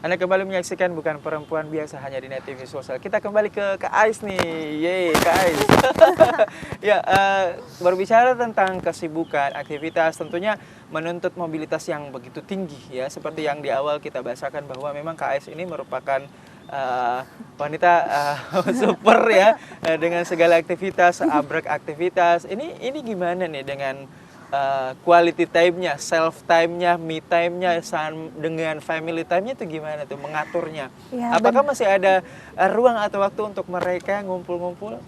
Anda kembali menyaksikan Bukan Perempuan Biasa hanya di Net TV Sosial. Kita kembali ke Kak Ais nih. Yeay, Kak Ais. Ya, berbicara tentang kesibukan, aktivitas tentunya menuntut mobilitas yang begitu tinggi ya. Seperti yang di awal kita bahasakan bahwa memang Kak Ais ini merupakan wanita super ya, dengan segala aktivitas, abrek aktivitas. Ini gimana nih dengan quality time-nya, self time-nya, me time-nya, dengan family time-nya itu gimana tuh mengaturnya? Ya, Apakah masih ada ruang atau waktu untuk mereka ngumpul-ngumpul?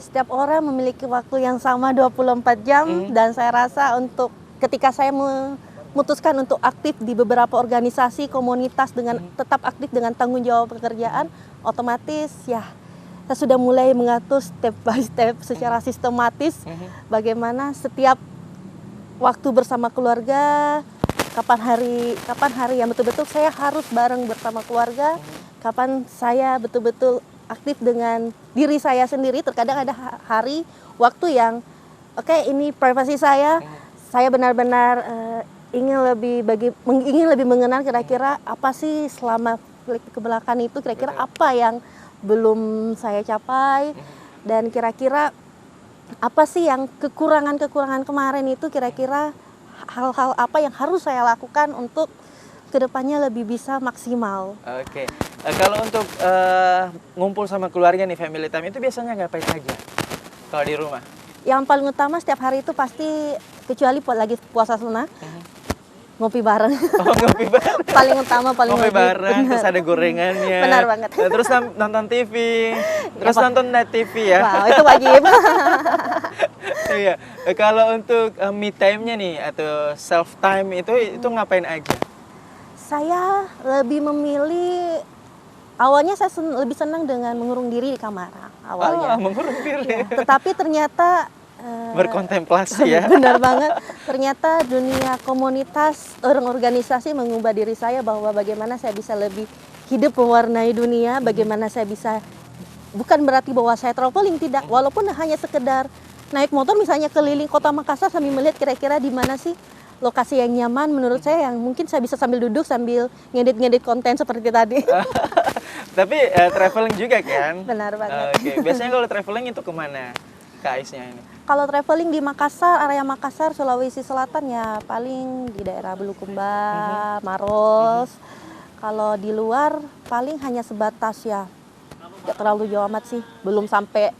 setiap orang memiliki waktu yang sama 24 jam dan saya rasa untuk ketika saya memutuskan untuk aktif di beberapa organisasi, komunitas dengan tetap aktif dengan tanggung jawab pekerjaan, otomatis ya saya sudah mulai mengatur step by step secara sistematis bagaimana setiap waktu bersama keluarga, kapan hari yang betul-betul saya harus bareng bersama keluarga, kapan saya betul-betul aktif dengan diri saya sendiri. Terkadang ada hari, waktu yang ini privasi saya benar-benar ingin lebih mengenal kira-kira apa sih selama kebelakang itu, kira-kira apa yang belum saya capai, dan kira-kira apa sih yang kekurangan kemarin itu, kira-kira hal-hal apa yang harus saya lakukan untuk kedepannya lebih bisa maksimal. Oke. Kalau untuk ngumpul sama keluarga nih, family time itu biasanya ngapain aja kalau di rumah? Yang paling utama setiap hari itu pasti, kecuali lagi puasa sunnah, ngopi bareng. Oh, ngopi bareng. Paling utama, paling ngopi wajib. bareng, terus ada gorengannya. Benar banget. Terus nonton TV, terus nonton Net TV ya. Wow, itu wajib. Iya. Kalau untuk me time-nya nih atau self time itu ngapain aja? Saya lebih memilih, awalnya saya lebih senang dengan mengurung diri di kamar awalnya. Mengurung diri. Ya, tetapi ternyata berkontemplasi ya. Benar banget. Ternyata dunia komunitas, organisasi mengubah diri saya bahwa bagaimana saya bisa lebih hidup mewarnai dunia, bagaimana saya bisa, bukan berarti bahwa saya traveling, tidak. Walaupun hanya sekedar naik motor misalnya keliling kota Makassar sambil melihat kira-kira di mana sih lokasi yang nyaman menurut saya, yang mungkin saya bisa sambil duduk sambil ngedit konten seperti tadi. Tapi traveling juga kan? Benar banget. Oke. Biasanya kalau traveling itu kemana Kak Aisnya ini? Kalau traveling di Makassar, area Makassar, Sulawesi Selatan ya paling di daerah Bulukumba, Maros. Kalau di luar paling hanya sebatas ya, tidak terlalu jauh amat sih. Belum sampai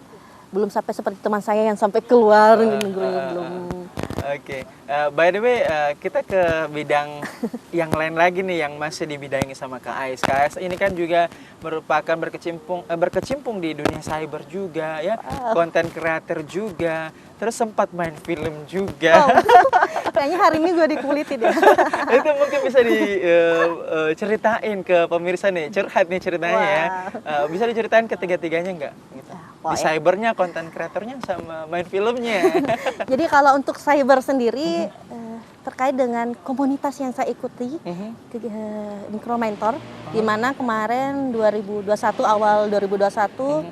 seperti teman saya yang sampai keluar negeri, belum. Oke. By the way, kita ke bidang yang lain lagi nih yang masih dibidangi sama Kak Ais. Kak Ais ini kan juga merupakan berkecimpung di dunia cyber juga ya, konten kreator juga, terus sempat main film juga. Kayaknya hari ini gue dikulitin ya. Itu mungkin bisa diceritain ke pemirsa nih, curhat nih ceritanya ya. Bisa diceritain ketiga-tiganya nggak? Gitu. Di cybernya, konten kreatornya, sama main filmnya. Jadi kalau untuk cyber sendiri, terkait dengan komunitas yang saya ikuti, Mikro Mentor, di mana kemarin 2021, awal 2021,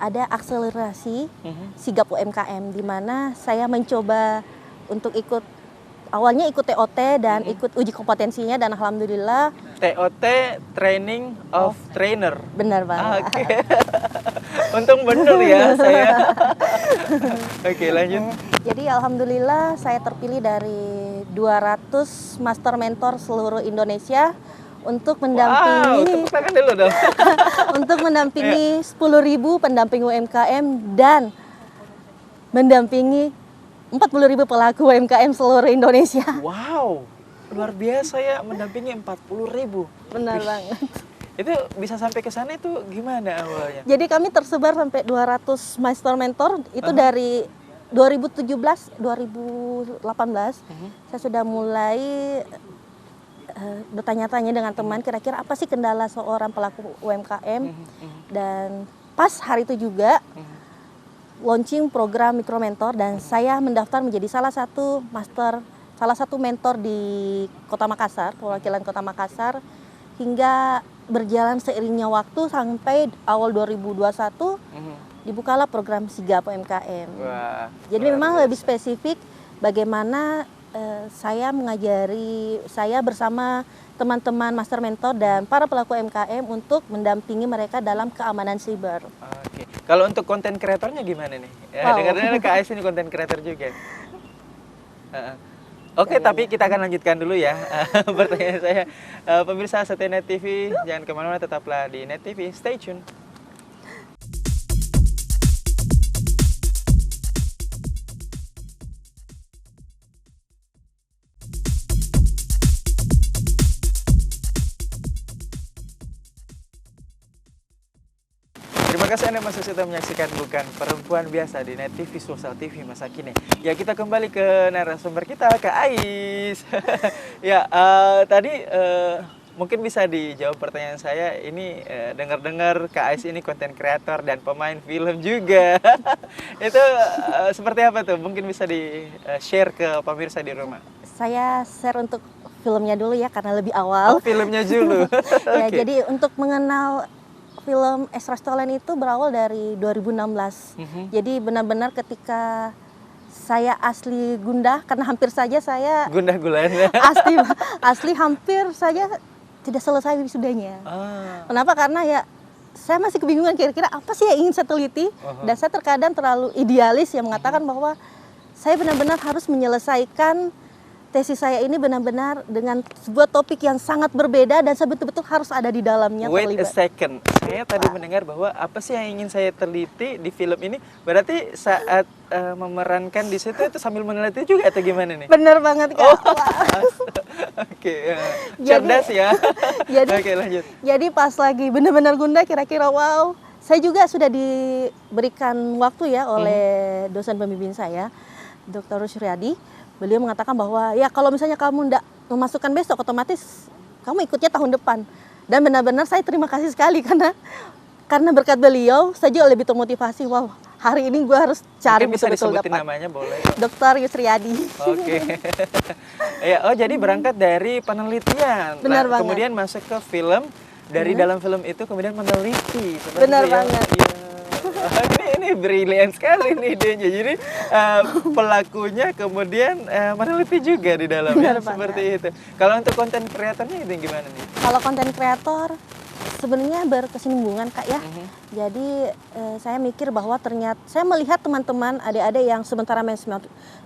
ada akselerasi sigap UMKM, di mana saya mencoba untuk awalnya ikut TOT dan ikut uji kompetensinya, dan alhamdulillah. TOT, Training of Trainer. Benar banget. Oke. Untung bener ya saya. Oke, lanjut. Jadi alhamdulillah saya terpilih dari 200 master mentor seluruh Indonesia untuk mendampingi. Tepuk tangan dulu dong. Untuk mendampingi 10.000 pendamping UMKM dan mendampingi 40.000 pelaku UMKM seluruh Indonesia. Wow, luar biasa ya, mendampingi 40.000. Benar banget. Itu bisa sampai ke sana itu gimana awalnya? Jadi kami tersebar sampai 200 master mentor itu dari 2017, 2018. Saya sudah mulai bertanya-tanya dengan teman, kira-kira apa sih kendala seorang pelaku UMKM. Dan pas hari itu juga launching program Mikro Mentor, dan saya mendaftar menjadi salah satu mentor di Kota Makassar, perwakilan Kota Makassar, hingga berjalan seiringnya waktu sampai awal 2021 dibukalah program Sigap UMKM. Jadi memang lebih spesifik bagaimana saya bersama teman-teman master mentor dan para pelaku UMKM untuk mendampingi mereka dalam keamanan siber. Oke. Kalau untuk konten kreatornya gimana nih? Wow. Dengar-dengar Kak Ais ini konten kreator juga. Oke, tapi kita akan lanjutkan dulu ya pertanyaan saya. Pemirsa setia Net TV, jangan kemana-mana, tetaplah di Net TV. Stay tune. Terima kasih Anda masih setia menyaksikan Bukan Perempuan Biasa di Net TV Sosial TV masa kini. Ya, kita kembali ke narasumber kita, Kak Ais. Ya, tadi mungkin bisa dijawab pertanyaan saya. Ini dengar-dengar Kak Ais ini konten kreator dan pemain film juga. Itu seperti apa tuh? Mungkin bisa di-share ke pemirsa di rumah. Saya share untuk filmnya dulu ya, karena lebih awal. Oh, filmnya dulu. Ya, Oke. jadi untuk mengenal film Extra Stolen itu berawal dari 2016. Jadi benar-benar ketika saya asli gundah, karena hampir saja saya Gundah gulana. asli hampir saja tidak selesai wisudanya. Kenapa? Karena ya saya masih kebingungan kira-kira apa sih yang ingin saya teliti. Dan saya terkadang terlalu idealis yang mengatakan bahwa saya benar-benar harus menyelesaikan tesis saya ini benar-benar dengan sebuah topik yang sangat berbeda dan saya betul-betul harus ada di dalamnya. Wait a terlibat. second, saya tadi mendengar bahwa apa sih yang ingin saya teliti di film ini? Berarti saat memerankan di situ itu sambil meneliti juga atau gimana nih? Bener banget Kak. Wah. Oke, cerdas ya. Oke, lanjut. Jadi pas lagi benar-benar gundah kira-kira wow, saya juga sudah diberikan waktu ya oleh dosen pembimbing saya, Dr. Suryadi. Beliau mengatakan bahwa ya kalau misalnya kamu tidak memasukkan besok, otomatis kamu ikutnya tahun depan. Dan benar-benar saya terima kasih sekali karena berkat beliau saya juga lebih termotivasi. Wow, hari ini gue harus cari Mungkin bisa betul-betul disebutin dapat. namanya boleh. Dr. Yusriyadi. Oke. Ya, oh jadi berangkat dari penelitian. Benar banget. Kemudian masuk ke film. Dari dalam film itu kemudian meneliti. Benar itu ya. banget. Iya. Ini brilian sekali nih idenya. Jadi pelakunya kemudian meneliti juga di dalamnya seperti itu. Kalau untuk konten kreatornya itu gimana nih? Kalau konten kreator sebenarnya berkesinambungan Kak ya. Jadi saya mikir bahwa ternyata saya melihat teman-teman adik-adik yang sementara main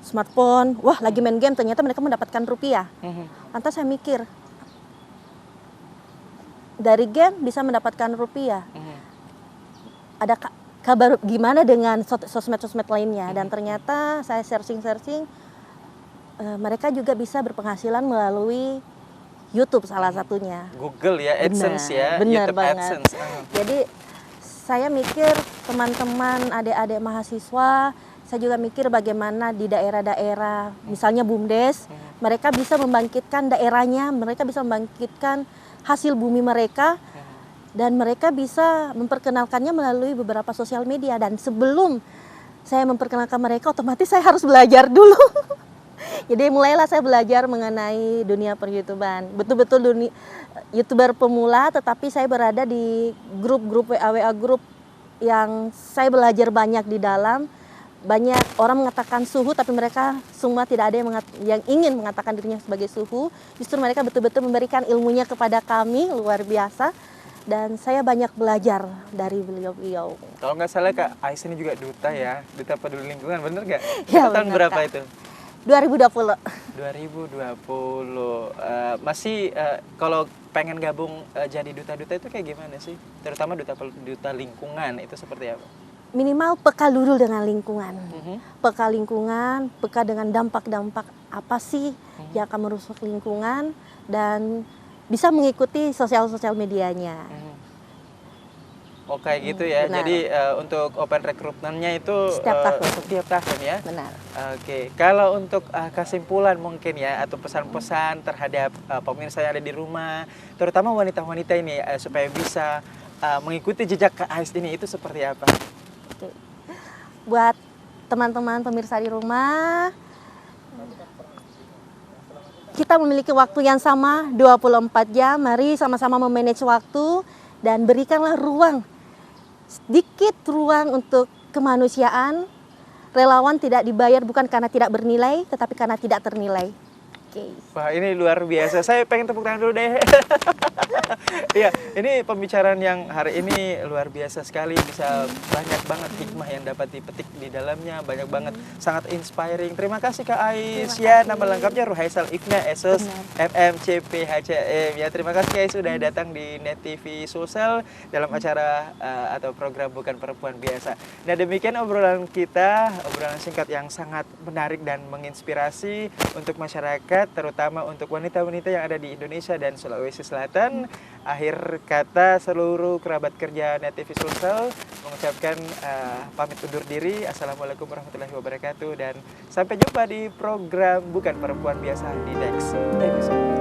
smartphone, wah lagi main game, ternyata mereka mendapatkan rupiah. Lantas saya mikir dari game bisa mendapatkan rupiah. Ada kabar gimana dengan sosmed-sosmed lainnya, dan ternyata saya searching mereka juga bisa berpenghasilan melalui YouTube salah satunya. Google ya, AdSense ya, Benar YouTube banget. AdSense. Jadi saya mikir teman-teman adik-adik mahasiswa, saya juga mikir bagaimana di daerah-daerah, misalnya BUMDes, mereka bisa membangkitkan daerahnya, mereka bisa membangkitkan hasil bumi mereka, dan mereka bisa memperkenalkannya melalui beberapa sosial media. Dan sebelum saya memperkenalkan mereka, otomatis saya harus belajar dulu. Jadi mulailah saya belajar mengenai dunia per-YouTuban. Betul-betul dunia YouTuber pemula, tetapi saya berada di grup-grup WA grup yang saya belajar banyak di dalam. Banyak orang mengatakan suhu, tapi mereka semua tidak ada yang ingin mengatakan dirinya sebagai suhu. Justru mereka betul-betul memberikan ilmunya kepada kami, luar biasa. Dan saya banyak belajar dari beliau-beliau. Kalau nggak salah Kak Ais ini juga duta ya, duta peduli lingkungan, bener nggak? Ya, tahun bener, berapa Kak. itu? 2020. 2020. Masih kalau pengen gabung jadi duta-duta itu kayak gimana sih? Terutama duta lingkungan itu seperti apa? Minimal peka dulu dengan lingkungan. Peka lingkungan, peka dengan dampak-dampak apa sih yang akan merusak lingkungan, dan bisa mengikuti sosial medianya. Oh kayak gitu ya. Benar. Jadi untuk open recruitment-nya itu setiap tahun ya. Benar. Oke. Kalau untuk kesimpulan mungkin ya, atau pesan-pesan terhadap pemirsa yang ada di rumah, terutama wanita-wanita ini supaya bisa mengikuti jejak Kak Ais ini, itu seperti apa? Oke. Buat teman-teman pemirsa di rumah, kita memiliki waktu yang sama 24 jam. Mari sama-sama memanage waktu dan berikanlah sedikit ruang untuk kemanusiaan. relawan tidak dibayar bukan karena tidak bernilai, tetapi karena tidak ternilai. Oke. Wah, ini luar biasa. Saya pengen tepuk tangan dulu deh. Iya, ini pembicaraan yang hari ini luar biasa sekali. Bisa banyak banget hikmah yang dapat dipetik di dalamnya. Banyak banget, sangat inspiring. Terima kasih Kak Ais. Ya, nama lengkapnya Ruhaisal Ifna Esos FMCP HCM. Ya, terima kasih Kak Ais sudah datang di Net TV Sosial dalam acara atau program Bukan Perempuan Biasa. Nah, demikian obrolan kita, obrolan singkat yang sangat menarik dan menginspirasi untuk masyarakat, terutama untuk wanita-wanita yang ada di Indonesia dan Sulawesi Selatan. Akhir kata, seluruh kerabat kerja Net TV Sosial mengucapkan pamit undur diri. Assalamualaikum warahmatullahi wabarakatuh dan sampai jumpa di program Bukan Perempuan Biasa di next episode.